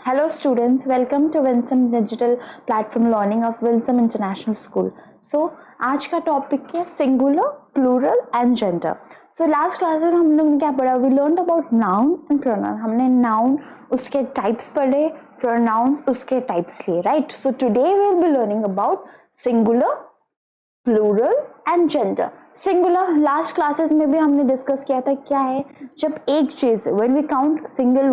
Hello students, welcome to Winsome Digital Platform Learning of Winsome International School. So आज का topic है singular, plural and gender. So last class में हम लोग ने क्या पढ़ा? We learn about noun and pronoun. हमने नाउन उसके टाइप्स पढ़े, प्रोनाउंस उसके टाइप्स लिए, right? So today we will be learning about singular, plural and gender. Singular last classes में भी हमने डिस्कस किया था. क्या है? जब एक चीज, when we count single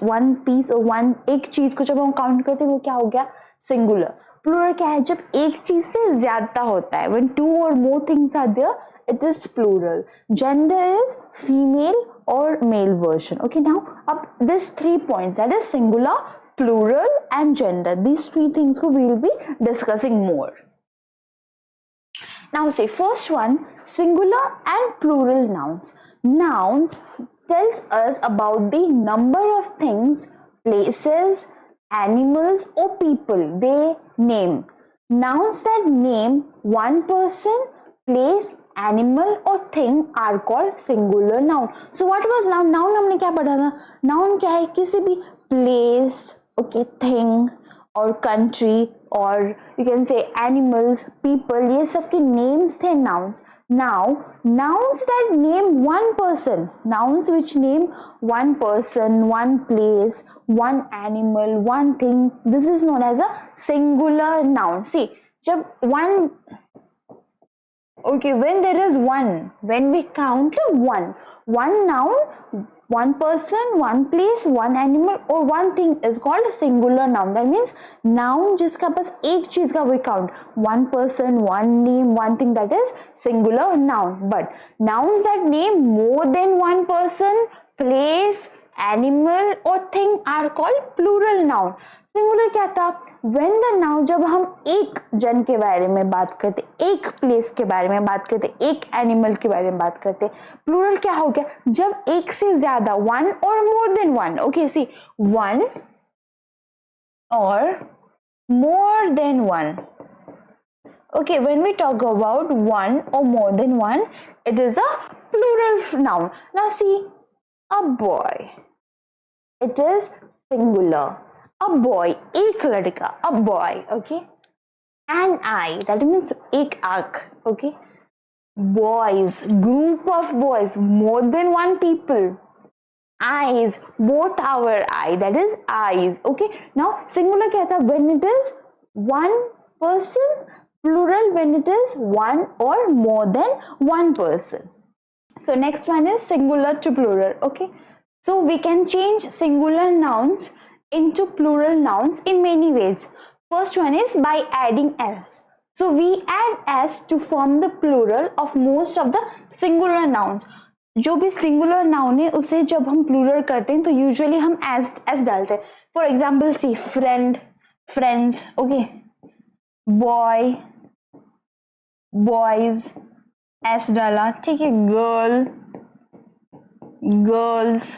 one piece और वन, एक चीज को जब हम काउंट करते हैं वो क्या हो गया? सिंगुलर. प्लूरल क्या है? जब एक चीज से ज्यादा होता है, व्हेन टू और more things are there, it is plural. Gender is female और मेल वर्जन. ओके, नाउ अब this 3 points, that is singular, plural and gender, these 3 things को we will be discussing more. Now say first one, singular and plural nouns. Nouns tells us about the number of things, places, animals or people they name. Nouns that name one person, place, animal or thing are called singular noun. So what was noun? Noun हमने क्या पढ़ा था? Noun क्या है? किसी भी place, okay, thing और country और you can say animals, people, ये सब के names थे nouns. Now nouns that name one person, nouns which name one person, one place, one animal, one thing, this is known as a singular noun. See, जब one, okay, when there is one, when we count one noun, one person, one place, one animal or one thing is called singular noun. That means noun जिसका बस एक चीज का we count, one person, one name, one thing, that is singular noun. But nouns that name more than one person, place, animal or thing are called plural noun. Singular क्या था? When the noun, जब हम एक जन के बारे में बात करते, एक प्लेस के बारे में बात करते, एक एनिमल के बारे में बात करते. प्लूरल क्या हो गया? जब एक से ज्यादा, वन और मोर देन वन. ओके, सी, वन और more than one. Okay, when we talk about one or more than one, it is a plural noun. Now see, a boy, it is singular. A boy, एक लड़का, a boy, okay. An eye, that means एक आँख, okay. Boys, group of boys, more than one people. Eyes, both our eye, that is eyes, okay. Now singular क्या था? When it is one person. Plural when it is one or more than one person. So next one is singular to plural, okay. So we can change singular nouns into plural nouns in many ways. First one is by adding s. So we add s to form the plural of most of the singular nouns. जो भी singular noun है उसे जब हम plural करते हैं तो usually हम s डालते हैं. For example, see, friend, friends, okay, boy, boys, s डाला, ठीक है, girl, girls,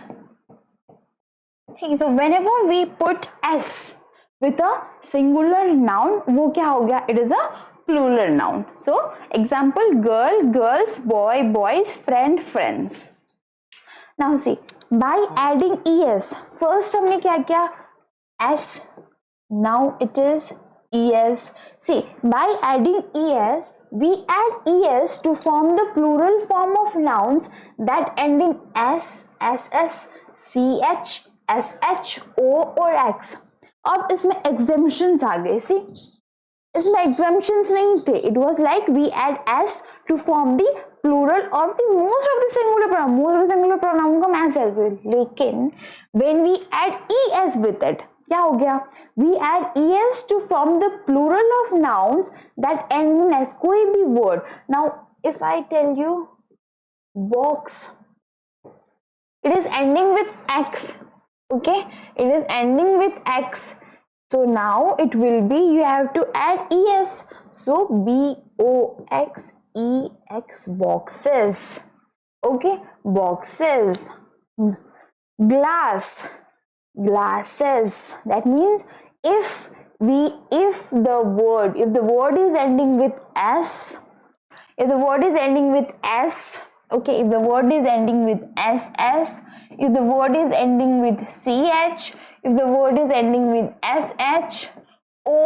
ठीक है. So whenever we put s with a singular noun, वो क्या हो गया? It is a plural noun. So example, girl, girls, boy, boys, friend, friends. Now see, by adding es, first हमने क्या किया? s, now it is es. See, by adding es, we add es to form the plural form of nouns that end in s, ss, ch, sh, o or x. अब इसमें exemptions आ गए. See, इसमें exemptions नहीं थे. It was like we add s to form the plural of the most of the singular pronoun. Most of the singular pronoun को मैं self, लेकिन when we add es with it, क्या हो गया? We add es to form the plural of nouns that end in s. कोई भी word. Now if I tell you box, it is ending with x, okay, it is ending with x. So now it will be, you have to add es. So box ex, boxes, okay, boxes. Glass, glasses. That means if the word is ending with s, if the word is ending with s, okay, if the word is ending with ss, if the word is ending with ch, if the word is ending with sh, o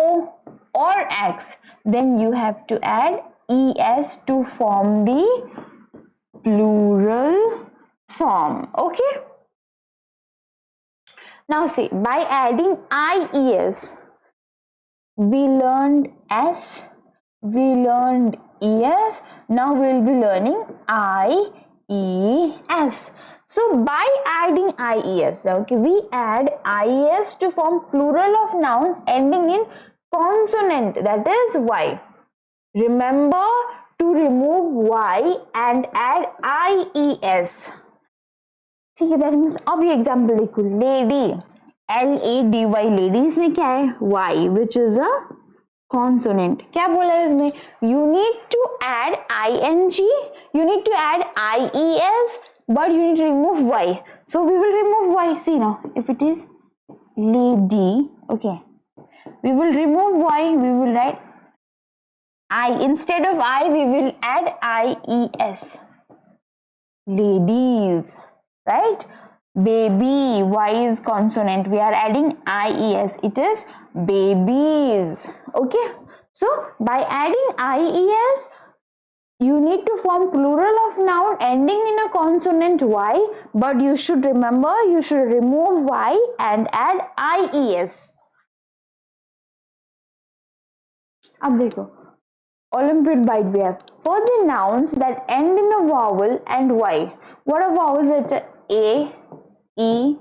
or x, then you have to add es to form the plural form. Okay, now see, by adding ies, we learned s, we learned es, now we will be learning ies. So by adding ies, okay, we add ies to form plural of nouns ending in consonant, that is y. Remember to remove y and add ies. ठीक है, that means अब ये example देखो, lady, LADY, lady, इसमें क्या है y, which is a consonant. क्या बोला है इसमें, you need to add ing, you need to add ies, but you need to remove y. So we will remove y. See now, if it is lady, okay, we will remove y, we will write I, instead of I we will add ies, ladies, right? Baby, y is consonant, we are adding ies, it is babies. Okay, so by adding ies, you need to form plural of noun ending in a consonant y, but you should remember, you should remove y and add ies. अब देखो, Olympiad bite we have. For the nouns that end in a vowel and y, what are vowels? It's a, e,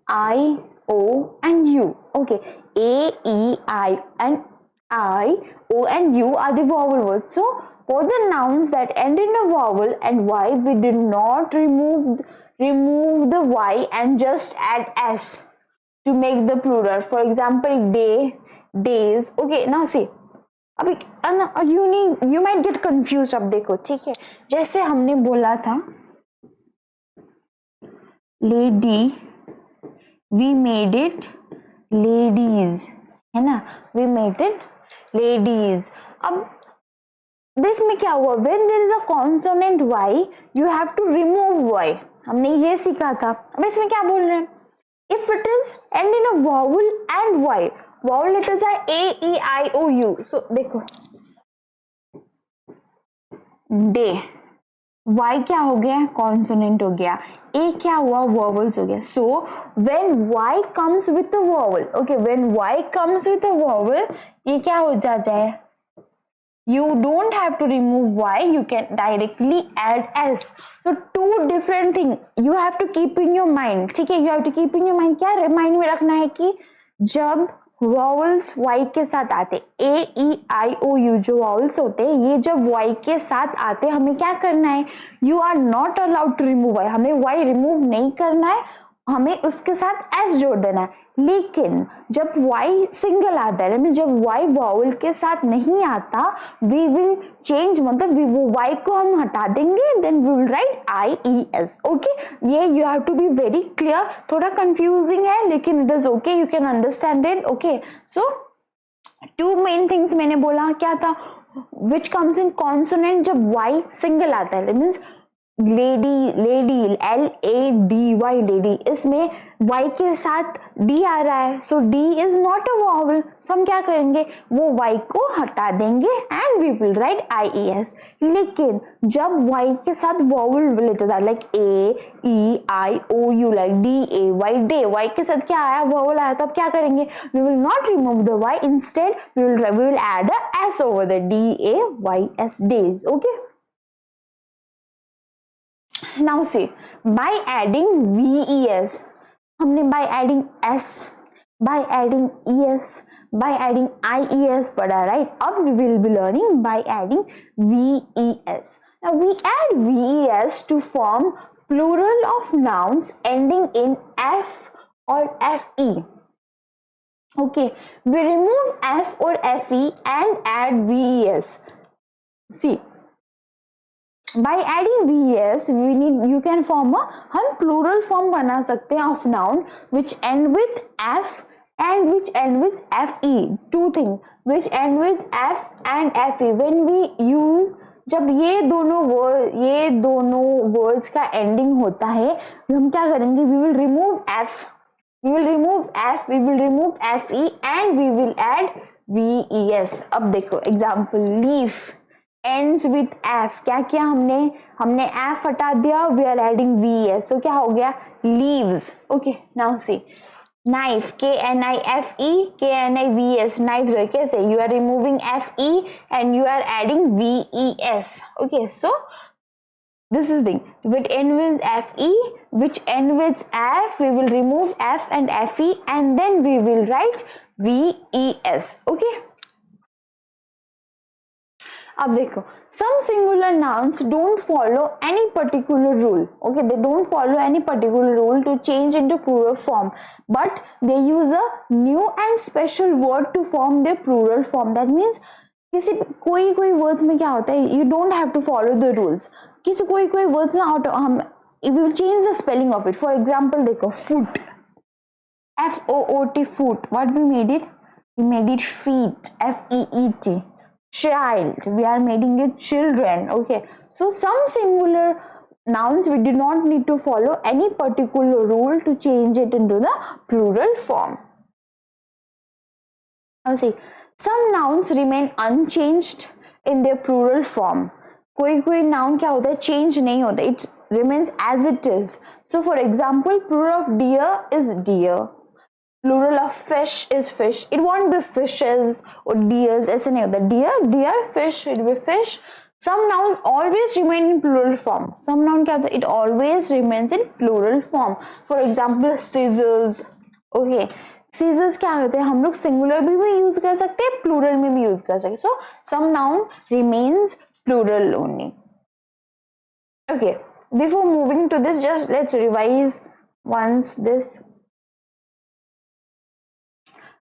I, o and u. Okay, a, e, I and o and u are the vowel words. So for the nouns that end in a vowel and y, we did not remove the y and just add s to make the plural. For example, day, days. Okay, now see, अभी you might get confused. अब देखो, ठीक है, जैसे हमने बोला था lady, we made it ladies, है ना, we made it ladies. अब this में क्या हुआ, when there is a consonant y, you have to remove y. हमने ये सीखा था. अब इसमें क्या बोल रहे हैं, if it is end in a vowel and y, vowel letters are a, e, I, o, u. So देखो, day, y क्या हो गया, consonant हो गया, a क्या हुआ, vowels हो गया. So when y comes with a vowel, okay, when y comes with a vowel, ये क्या हो जाता है, you don't have to remove y, you can directly add s. So two different things you have to keep in your mind. ठीक है, you have to keep in your mind. क्या mind में रखना है कि जब वॉवल्स y के साथ आते, a, e, I, o, u जो वॉवल्स होते हैं, ये जब y के साथ आते, हमें क्या करना है, you are not allowed to remove y. हमें y रिमूव नहीं करना है, हमें उसके साथ s जोड़ देना है. लेकिन जब y सिंगल आता है, यानी जब y वॉवल के साथ नहीं आता, we will change, मतलब वो y को हम हटा देंगे, then we will write ies. Okay, ये you have to be very clear. थोड़ा confusing है, लेकिन it is okay, you can understand it. Okay, so two main things मैंने बोला, क्या था, which comes in consonant जब y सिंगल आता है, means lady, LADY, lady, इसमें y के साथ d आ रहा है, so d is not a vowel. so हम क्या करेंगे, वो y को हटा देंगे and we will write ies. लेकिन जब y के साथ vowel letters are like a, e, I, o, u, like d, a, y, day, y के साथ क्या आया, vowel आया, तो अब क्या करेंगे, we will not remove the y, instead we will add a s over the d, a, y, s, days. Okay, now see, by adding ves, हमने by adding s, by adding es, by adding ies पढ़ा, right? अब we will be learning by adding ves. Now we add ves to form plural of nouns ending in f or fe. Okay, we remove f or fe and add ves. See, by adding ves, we need, you can form a, हम plural form बना सकते हैं of noun which end with f and which end with fe. Two things which end with f and fe. When we use, जब ये दोनों words का ending होता है, हम क्या करेंगे, we will remove f we will remove f, we will remove fe and we will add ves. अब देखो example, leaf ends with f, क्या किया हमने f हटा दिया, we are adding ves, so क्या हो गया leaves. Okay, now see knife, k-n-i-f-e, k-n-i-v-s, knives. कैसे, you are removing fe and you are adding ves. Okay, so this is the thing, which end with fe, which end with f, we will remove f and fe and then we will write ves. Okay, अब देखो, some singular nouns don't follow any particular rule. Okay, they don't follow any particular rule to change into plural form, but they use a new and special word to form their plural form. That means किसी कोई words में क्या होता है, you don't have to follow the rules. किसी कोई words ना हम we will change the spelling of it. For example, देखो foot, F-O-O-T, foot. What we made it? We made it feet, F-E-E-T. Child, we are making it children. Okay, so some singular nouns we do not need to follow any particular rule to change it into the plural form. Now see, some nouns remain unchanged in their plural form. कोई noun क्या होता है, change नहीं होता, it remains as it is. So for example, plural of deer is deer, plural of fish is fish. It won't be fishes or deers, ऐसे नहीं होता, deer, fish, it will be fish. Some nouns always remain in plural form. Some noun क्या होता है, it always remains in plural form. For example, scissors. Okay, scissors क्या होते हैं, हम लोग singular भी use कर सकते हैं, plural में भी use कर सकते हैं. So some noun remains plural only. Okay, before moving to this, just let's revise once this.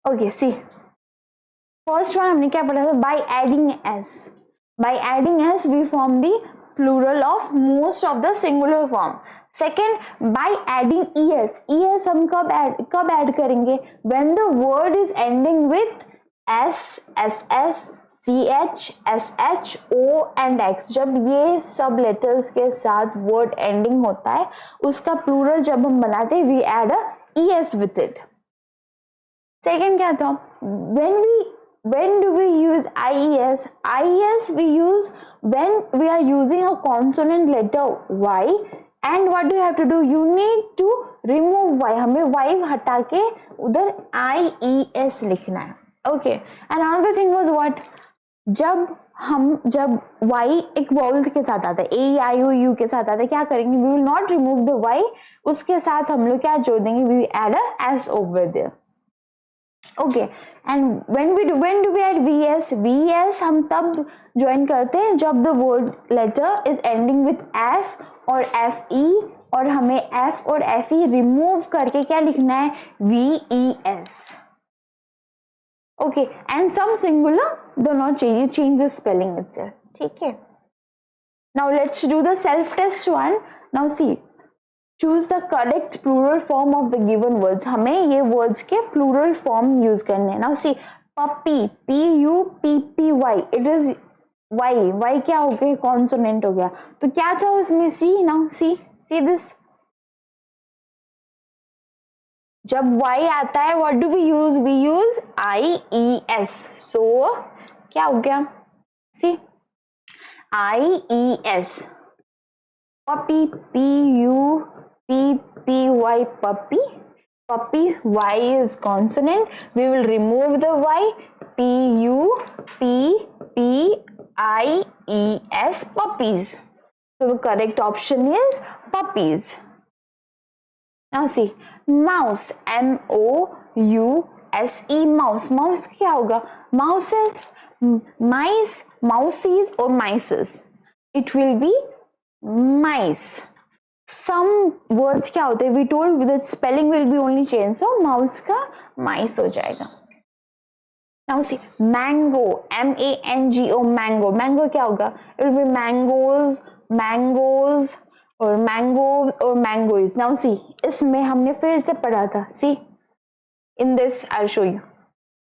Okay, see, first one हमने क्या पढ़ा था, by adding s. By adding s we form the plural of most of the singular form. Second, by adding es. Es हम कब add करेंगे, when the word is ending with s, ss, ch, sh, o and x. जब ये सब letters के साथ word ending होता है, उसका plural जब हम बनाते हैं, we add a es with it. Second क्या था, when do we use ies? Ies we use when we are using a consonant letter y, and what do you have to do, you need to remove y. हमें y हटा के उधर ies लिखना है. Okay, and another thing was what, जब y एक vowel के साथ आता है, a i o u के साथ आता है, क्या करेंगे, we will not remove the y, उसके साथ हम लोग क्या जोड़ देंगे, we will add a s over there. Okay, and when do we add vs? Vs हम तब join करते हैं जब the word letter is ending with f और fe, और हमें f और fe remove करके क्या लिखना है, ves. Okay, and some singular do not change, you change the spelling itself. ठीक है. Now let's do the self test one. Now see, choose the correct plural form of the given words. हमें ये words के plural form use करने हैं. Now see, puppy, p-u-p-p-y, it is y क्या हो गया, consonant हो गया, तो क्या था उसमें c. Now see this, जब y आता है what do we use, we use ies. So क्या हो गया, see ies, puppy, p-u-p-p-y, puppy, y is consonant, we will remove the y, p-u-p-p-i-e-s, puppies. So the correct option is puppies. Now see, mouse, m-o-u-s-e, mouse. Mouse क्या होगा, mouses, mice, mousies or mices, it will be mice. Some words क्या होते हैं, we told the spelling will be only changed, so mouse का mice हो जाएगा. Now see, mango, M-A-N-G-O, mango. Mango क्या होगा, it will be mangoes or mangoes or mangoes. Now see, इसमें हमने फिर से पढ़ा था. See, in this I'll show you.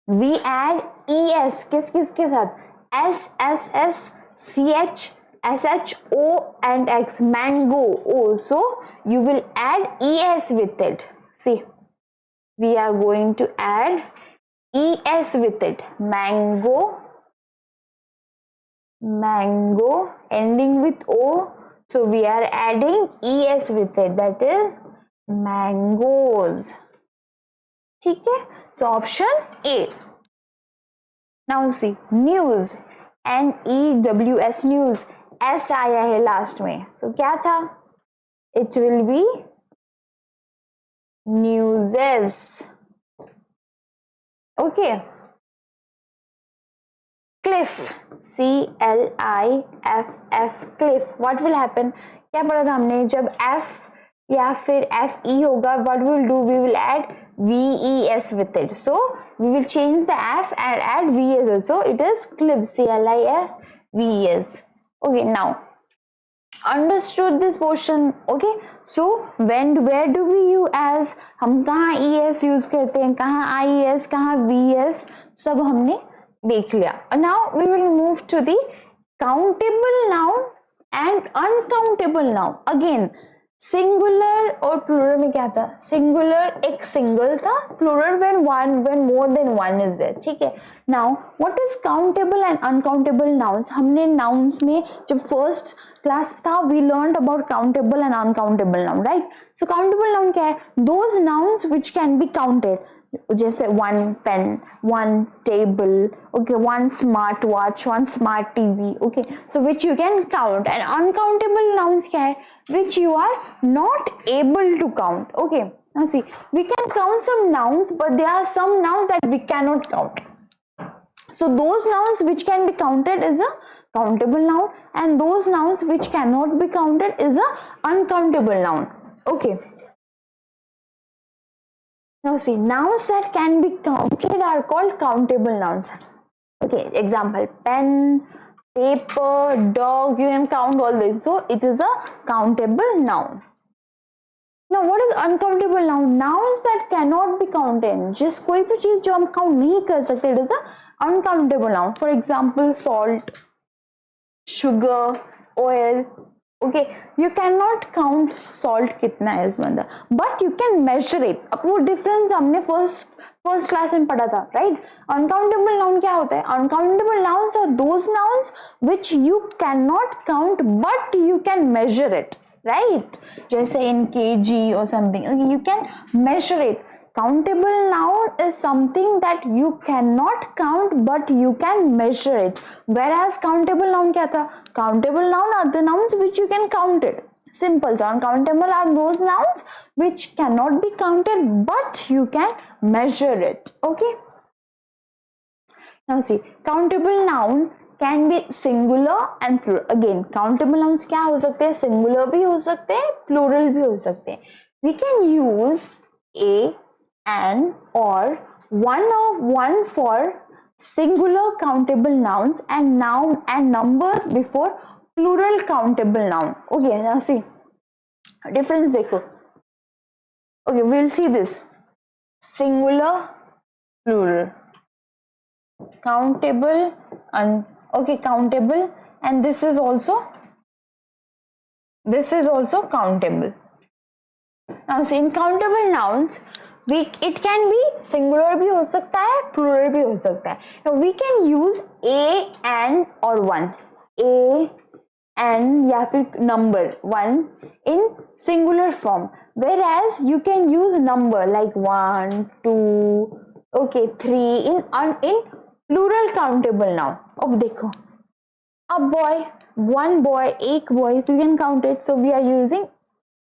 We add es किसके साथ, s, s, s, ch, sh, o and x, mango. Oh, so you will add es with it. See, we are going to add es with it. Mango, mango, ending with o, so we are adding es with it, that is mangoes. ठीक है, so option A. Now see, news, NEWS, news, S आया है last में, so क्या था? It will be newses. Okay. Cliff, CLIFF, cliff. What will happen? क्या पढ़ा था हमने? जब F या फिर FE होगा, what we will do? We will add VES with it. So we will change the F and add VES also. It is cliff, CLIFVES. Okay, now understood this portion. Okay, so where do we use as? हम कहाँ ES use करते हैं, कहाँ IES, कहाँ VES, सब हमने देख लिया. Now we will move to the countable noun and uncountable noun. Again, singular और प्लूरल में क्या था? सिंगुलर एक सिंगल था, plural when more than one is there. ठीक है. Now what is countable and uncountable nouns? हमने nouns में जब first class था we learned about countable and uncountable noun, right? So countable noun क्या है? Those nouns which can be counted. जैसे one pen, one table, okay, one smart watch, one smart TV, okay, so which you can count. And uncountable nouns क्या है? Which you are not able to count. Okay, now see, we can count some nouns, but there are some nouns that we cannot count. So those nouns which can be counted is a countable noun, and those nouns which cannot be counted is a uncountable noun. Okay. Now see, nouns that can be counted are called countable nouns. Okay, example, pen, paper, dog, you can count all this. So it is a countable noun. Now what is uncountable noun? Nouns that cannot be counted. जिस कोई भी चीज जो हम count नहीं कर सकते, it is a uncountable noun. For example, salt, sugar, oil. Okay, you cannot count salt कितना है इसमें अंदर, but you can measure it. अब वो difference हमने first class में पढ़ा था, right? Uncountable noun क्या होता है? Uncountable nouns are those nouns which you cannot count but you can measure it, right? जैसे in kg or something, okay, you can measure it. Countable noun is something that you cannot count but you can measure it. Whereas countable noun क्या था? Countable noun are the nouns which you can count it. Simple. So uncountable are those nouns which cannot be counted but you can measure it. Okay. Now see, countable noun can be singular and plural. Again, countable nouns क्या हो सकते हैं? Singular भी हो सकते हैं, plural भी हो सकते हैं. We can use a, and, or, one for singular countable nouns and noun and numbers before plural countable noun. Okay, now see, difference देखो. Okay, we'll see this. Singular, plural, countable, and okay, countable, and this is also countable. Now see, in countable nouns, it can be singular भी हो सकता है, plural भी हो सकता है. Now we can use a, and, or one. A, and या फिर number one in singular form, whereas you can use number like 1, 2, okay, 3 in plural countable noun. अब देखो, a boy, one boy, एक boy, so you can count it. So we are using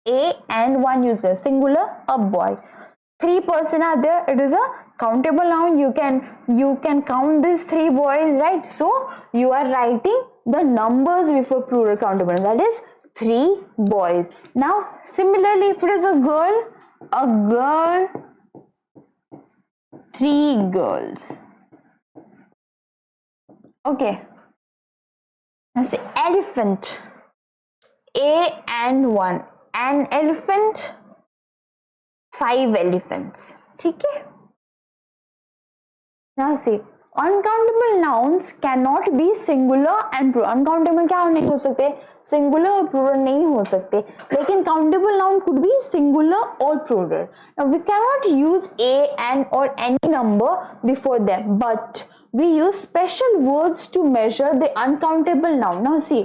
a and one use कर, singular, a boy. 3 person are there, it is a countable noun. You can count these 3 boys, right? So you are writing the numbers before plural countable, that is 3 boys. Now similarly, if it is a girl, 3 girls. Okay. Now say elephant, a and 1, an elephant, 5 elephants. ठीक है. Now see, uncountable nouns can not be singular and plural. Uncountable क्या नहीं हो सकते, singular और plural नहीं हो सकते, लेकिन countable noun could be singular और plural. Now we can not use a and और any number before them, but we use special words to measure the uncountable noun. Now see,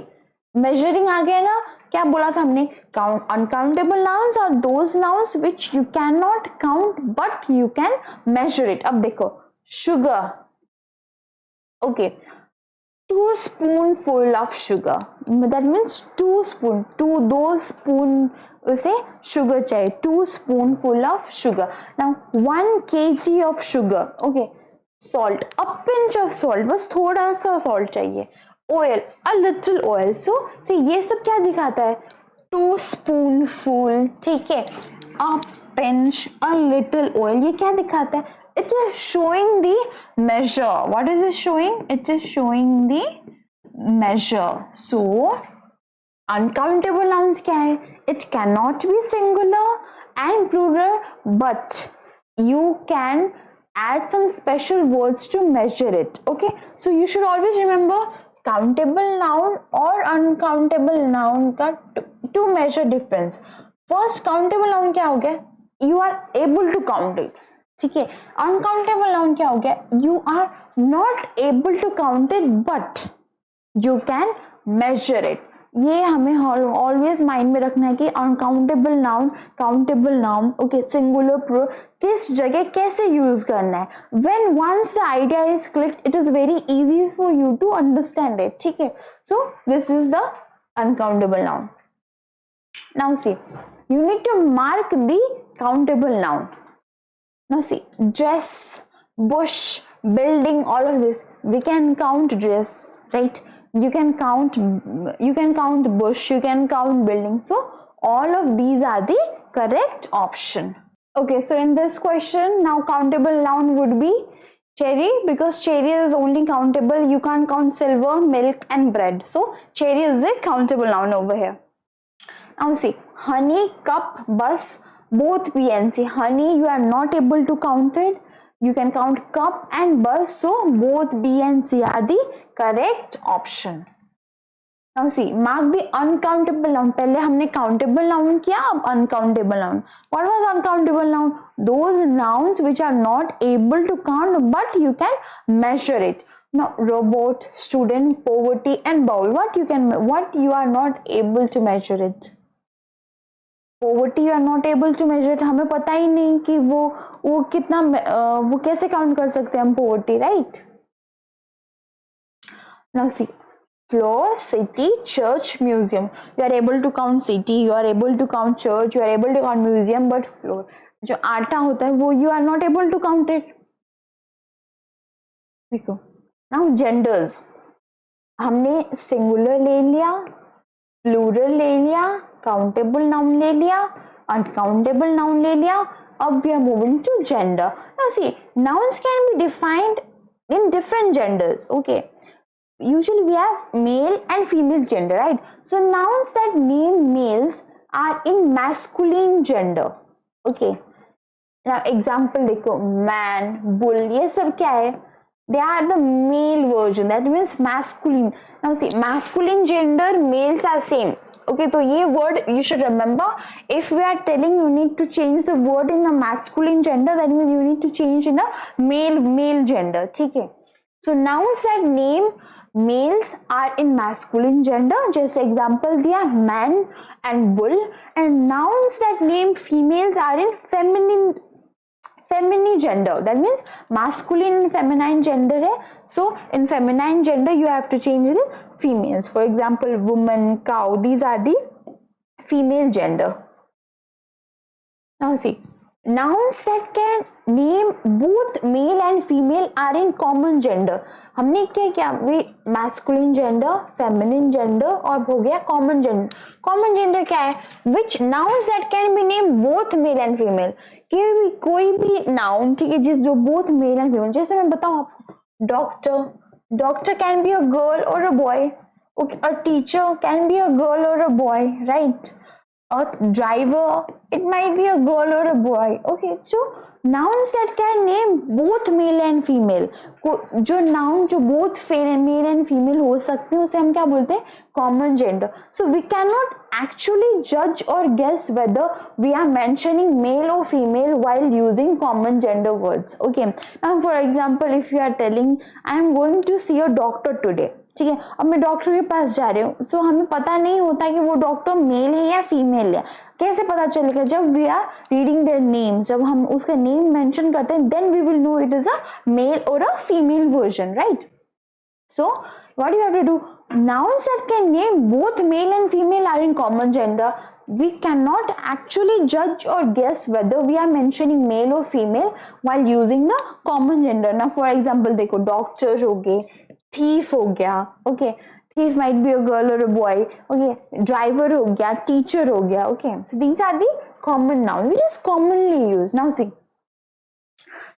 measuring आ गया ना, क्या बोला था हमने, count uncountable nouns are those nouns which you cannot count but you can measure it. अब देखो sugar, okay, 2 spoonful of sugar, that means 2 spoon, 2 spoon उसे sugar चाहिए, 2 spoonful of sugar. Now 1 kg of sugar, okay, salt, a pinch of salt, बस थोड़ा सा salt चाहिए, oil, a little oil. So see, ये सब क्या दिखाता है, 2 spoonful, ठीक है, a pinch, a little oil, ये क्या दिखाता है, it is showing the measure. What is it showing? It is showing the measure. So uncountable nouns क्या है, it cannot be singular and plural, but you can add some special words to measure it. Okay, so you should always remember countable noun or uncountable noun का to measure difference. First countable noun क्या हो गया, you are able to count it, ठीक है. uncountable noun क्या हो गया, you are not able to count it but you can measure it. ये हमें ऑलवेज माइंड में रखना है कि uncountable noun, countable noun, okay, singular plural किस जगह कैसे यूज करना है. When once the idea is clicked, it is very easy for you to understand it, ठीक है. So this is the uncountable noun. Now see, you need to mark the countable noun. Now see, dress, bush, building, all of this we can count. Dress, right, you can count bush, you can count building, so all of these are the correct option. Okay, so in this question now countable noun would be cherry, because cherry is only countable, you can't count silver, milk and bread, so cherry is the countable noun over here. Now see, honey, cup, bus, both B and C. Honey you are not able to count it, you can count cup and bus, so both B and C are the correct option. Now see, mark the uncountable noun. पहले हमने countable noun किया, अब uncountable noun. What was uncountable noun? Those nouns which are not able to count but you can measure it. Now robot, student, poverty and bowl, what you are not able to measure it. Poverty you are not able to measure it, हमें पता ही नहीं कि वो कितना, वो कैसे count कर सकते हैं हम poverty, right? Now see, floor, city, church, museum. You are able to count city, you are able to count church, you are able to count museum, but floor, जो आटा होता है वो you are not able to count it. देखो, now genders, हमने singular ले लिया, plural ले लिया, countable noun ले लिया, uncountable noun ले लिया. अब we are moving to gender. Now see, nouns can be defined in different genders. Okay, usually we have male and female gender, right? So nouns that name males are in masculine gender. Okay, now example देखो, man, bull, ये सब क्या है, they are the male version, that means masculine. Now see, masculine gender, males are same. Okay, तो ये word you should remember. If we are telling you need to change the word in a masculine gender, that means you need to change in a male gender, ठीक है. So nouns that name males are in masculine gender, जैसे example दिया man and bull, and nouns that name females are in feminine gender, that means masculine and feminine gender है. So in feminine gender you have to change the females. For example, woman, cow, these are the female gender. Now see, nouns that can name both male and female are in common gender. हमने क्या किया, वे masculine gender, feminine gender और हो गया common gender. Common gender क्या है, which nouns that can be named both male and female. कोई भी noun, ठीक है, जो both male and female, जैसे मैं बताऊँ आपको, doctor can be a girl or a boy. Okay, a teacher can be a girl or a boy, right? A driver, it might be a girl or a boy. Okay, so nouns that can name both male and female, जो noun जो both male and female हो सकते हैं उसे हम क्या बोलते हैं, common gender. So we cannot actually judge or guess whether we are mentioning male or female while using common gender words. Okay, now for example, if you are telling I am going to see a doctor today, ठीक है, अब मैं doctor के पास जा रही हूँ, सो हमें पता नहीं होता कि वो डॉक्टर मेल है या फीमेल है. कैसे पता चलेगा? जब we are reading their name, जब हम उसका नेम मेंशन करते हैं, then we will know it is a male और a female version, right? So what you have to do, nouns that can name both male and female are in common gender. We cannot actually judge or guess whether we are mentioning male or female while using the common gender. Now for example देखो, doctor हो गए, thief हो गया, okay, thief might be a girl or a boy, okay, driver हो गया, teacher हो गया, okay, so these are the common nouns which is commonly used. Now see,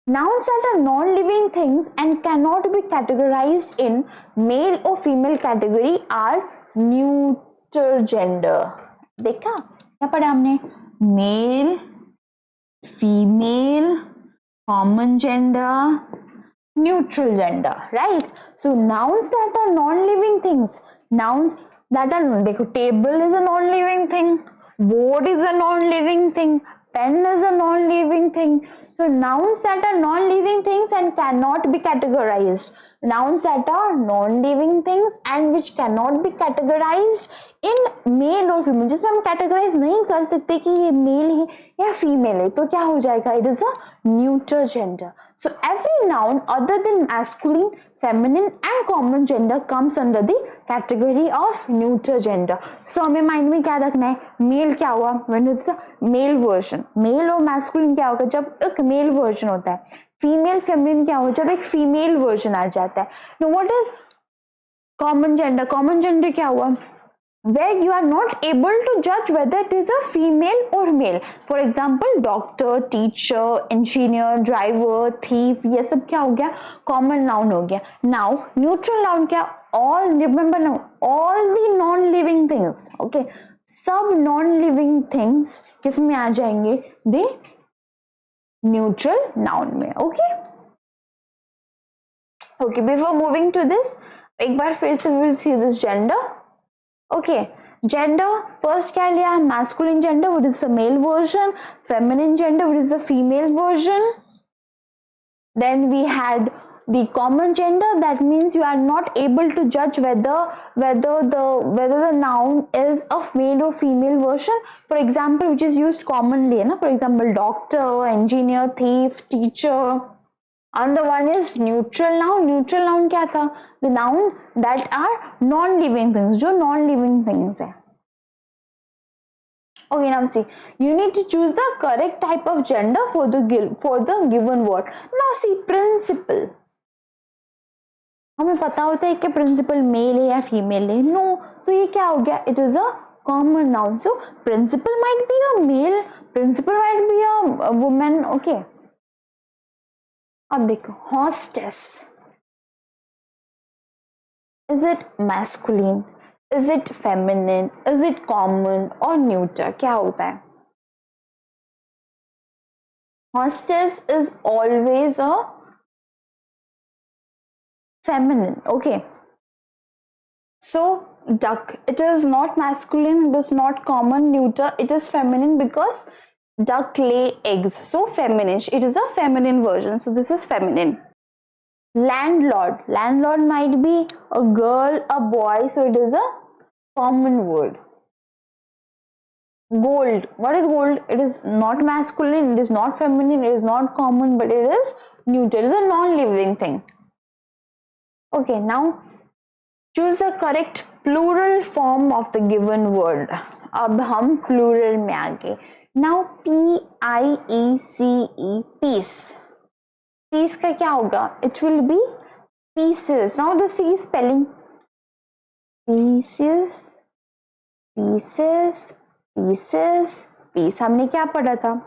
nouns that are non-living things and cannot be categorized in male or female category are neuter gender. देखा क्या पढ़ा हमने? Male, female, common gender, neutral gender, right? So nouns that are non-living things, nouns that are, देखो, table is a non-living thing, board is a non-living thing, pen is a non-living thing. So nouns that are non-living things and cannot be categorized, nouns that are non-living things and which cannot be categorized in male or female, जिसमें हम categorize नहीं कर सकते कि ये male है या female है, तो क्या हो जाएगा? It is a neuter gender. So every noun other than masculine, feminine and common gender comes under the category of neuter gender. So हमें माइंड में क्या रखना है? मेल क्या हुआ? When it's a male version. Male और masculine क्या होगा? जब एक मेल वर्जन होता है. फीमेल फेमिनिन क्या होगा? जब एक फीमेल वर्जन आ जाता है. Now what is common gender? Common gender क्या हुआ? Where you are not able to judge whether it is a female or male. For example, doctor, teacher, engineer, driver, thief, ये सब क्या हो गया? Common noun हो गया. Now neutral noun क्या? All, remember now, all the non-living things, okay, सब non-living things किस में आ जाएंगे? The neutral noun में. Okay, okay, before moving to this, एक बार फिर से we will see this gender. Okay, gender first क्या लिया? Masculine gender, which is the male version, feminine gender, which is the female version. Then we had the common gender, that means you are not able to judge whether the noun is of male or female version. For example, which is used commonly, na? For example, doctor, engineer, thief, teacher. And the one is neutral noun. Neutral noun क्या था? The noun that are non-living things, जो non-living things है. Okay, now see, you need to choose the correct type of gender for the given word. Now see, principal. हमें पता होता है कि principal male है या female है. No, so ये क्या हो गया? It is a common noun. So principal might be a male, principal might be a woman. Okay. अब देखो, hostess. Is it masculine? Is it feminine? Is it common or neuter? क्या होता है? Hostess is always a feminine. Okay. So duck, it is not masculine, it is not common, neuter, it is feminine because duck lay eggs. So feminine, it is a feminine version. So this is feminine. Landlord, landlord might be a girl, a boy, so it is a common word. Gold, what is gold? It is not masculine, it is not feminine, it is not common, but it is neuter, it is a non-living thing. Okay, now choose the correct plural form of the given word. अब हम plural में आ गए. Now P-I-E-C-E, peace. Peace का क्या होगा? It will be pieces. Now the C spelling. Pieces, pieces, pieces, piece. हमने क्या पढ़ा था?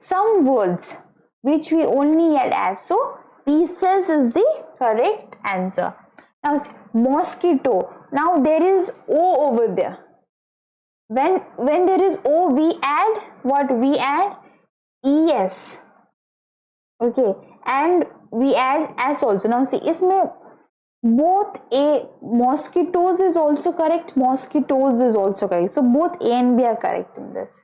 Some words which we only add as. So pieces is the correct answer. Now mosquito. Now there is O over there. When there is O, we add what? We add es. Okay, and we add s also. Now see, इसमें both a mosquitoes is also correct, mosquitoes is also correct, so both a and b are correct in this.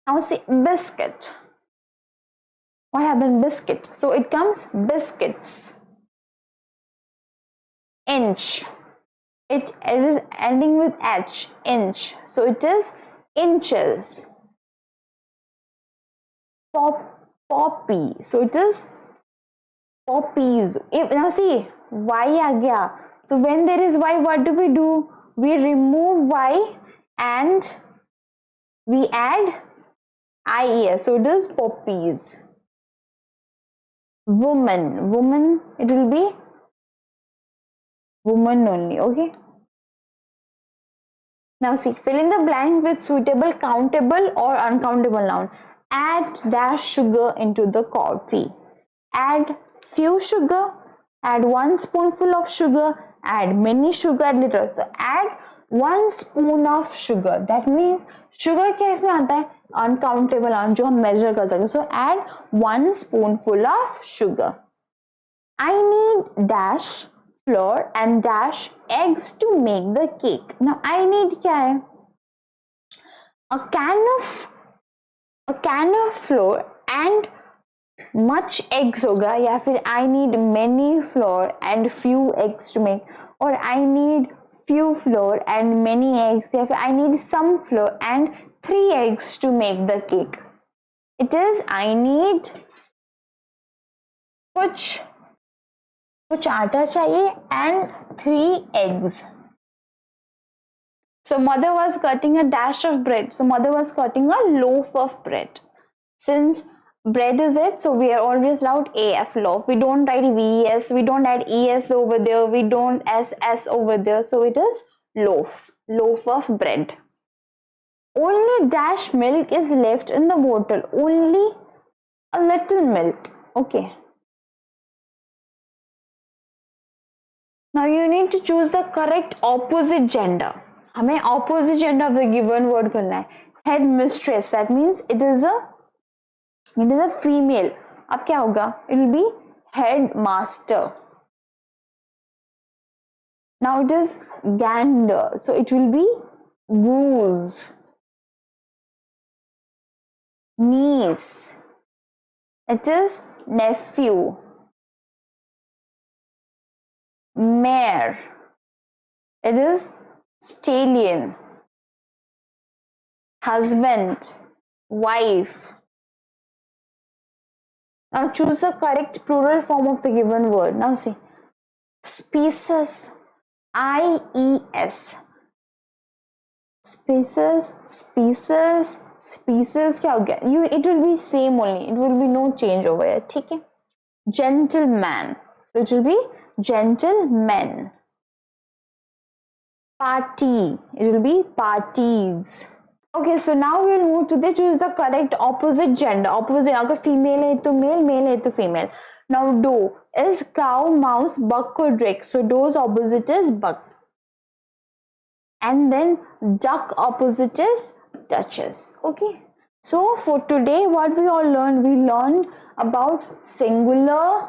Now see, biscuit. What happened? Biscuit. So it comes biscuits. Inch. It is ending with h. Inch. So it is inches. Poppy. So it is poppies. Now see, y aa gaya. So when there is y, what do? We remove y and we add ies. So it is poppies. Woman, it will be woman only. Okay, now see, fill in the blank with suitable countable or uncountable noun. Add dash sugar into the coffee. Add few sugar, add 1 spoonful of sugar, add many sugar, add little. So add 1 spoon of sugar. That means sugar क्या इसमें आता है? Uncountable noun जो हम measure कर सकते. So add 1 spoonful of sugar. I need dash flour and dash eggs to make the cake. Now I need क्या है? A can of flour and much eggs होगा, या फिर I need many flour and few eggs to make, or I need few flour and many eggs, या फिर I need some flour and 3 eggs to make the cake. It is I need कुछ आटा चाहिए and 3 eggs. So mother was cutting a dash of bread. So mother was cutting a loaf of bread. Since bread is it, so we are always write AF, loaf. We don't write VES, we don't add ES over there, we don't SS over there. So it is loaf of bread. Only dash milk is left in the bottle. Only a little milk. Okay. Now you need to choose the correct opposite gender. हमें opposite gender of the given word करना है. Head mistress, that means it is a female. अब क्या होगा? It will be headmaster. Now it is gander, so it will be goose. Niece, it is nephew. Mare, it is stallion. Husband, wife. Now choose the correct plural form of the given word. Now see, species, IES. Species क्या हो गया? It will be same only. It will be no change over here. ठीक है? Gentleman, so it will be gentlemen. Party, it will be parties. Okay, so now we will move to the choose the correct opposite gender. Opposite, अगर female है तो male, male है तो female. Now doe is cow, mouse, buck or drake. So doe's opposite is buck. And then duck opposite is duchess. Okay. So for today, what we all learned? We learned about singular,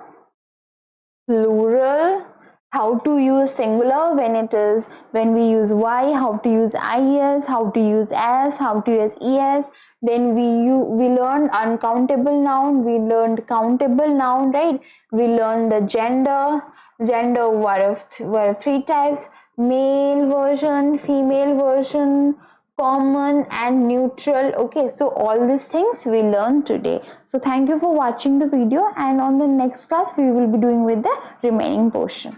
plural, how to use singular when we use y, how to use is, how to use s, how to use es. Then we learned uncountable noun, we learned countable noun, right? We learned the gender were of 3 types: male version, female version, common and neutral. Okay, so all these things we learned today. So thank you for watching the video, and on the next class we will be doing with the remaining portion.